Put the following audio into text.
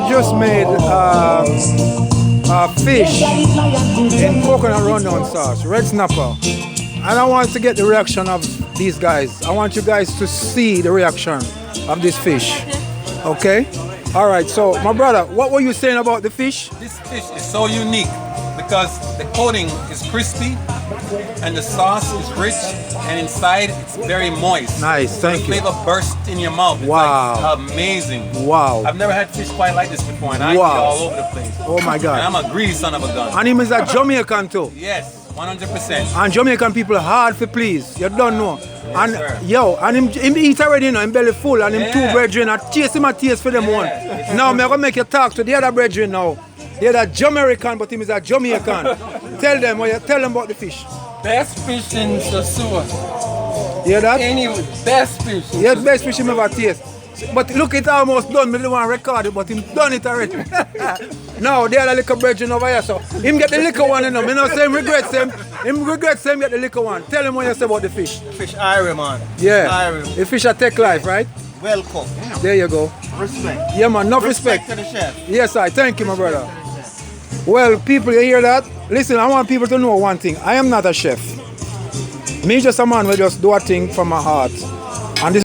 just made fish in coconut rundown sauce, red snapper. And I want to get the reaction of these guys. I want you guys to see the reaction of this fish. Okay? Alright, so my brother, what were you saying about the fish? This fish is so unique because the coating is crispy and the sauce is rich and inside it's very moist. Nice, thank you. The flavor bursts in your mouth. It's Wow. like amazing. Wow. I've never had fish quite like this before and I eat it all over the place. Oh my God. And I'm a greedy son of a gun. And him is a Jamaican too. Yes, 100%. And Jamaican people are hard for please. You don't know. And sir. yo, and him eat already, you know, him belly full, and him two brethren are chase him a taste for them one. Now I'm gonna make you talk to the other brethren now. The other Jamaican, but him is a Jamaican. Tell them about the fish. Best fish in Sosua. Hear that? Anyway, best fish. Yes, best fish him ever taste. But look, it almost done. Me don't want to record it, but him done it already. Now, the other little brethren over here, so him get the liquor one, you know. Me not say him regrets him. Him regrets him get the liquor one. Tell him what you say about the fish. Fish iron, man. Yeah. Iron. The fish are take life, right? Well cooked. There you go. Respect. Yeah, man, enough respect. To the chef. Yes, I thank you, my brother. Well, people, you hear that? Listen, I want people to know one thing. I am not a chef. Me just a man who just do a thing from my heart.